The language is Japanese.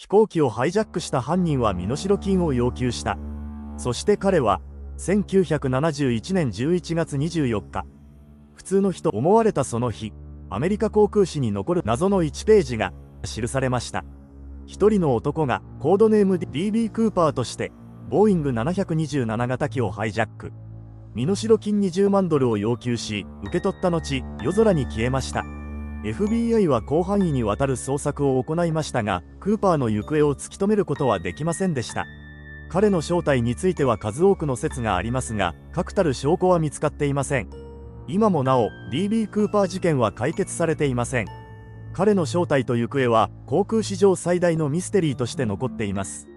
飛行機をハイジャックした犯人は身代金を要求した。そして彼は1971年11月24日、普通の日と思われたその日、アメリカ航空史に残る謎の1ページが記されました。一人の男がコードネーム DB クーパーとしてボーイング727型機をハイジャック、身代金20万ドルを要求し受け取った後、夜空に消えました。FBI は広範囲にわたる捜索を行いましたが、クーパーの行方を突き止めることはできませんでした。彼の正体については数多くの説がありますが、確たる証拠は見つかっていません。今もなお DB クーパー事件は解決されていません。彼の正体と行方は航空史上最大のミステリーとして残っています。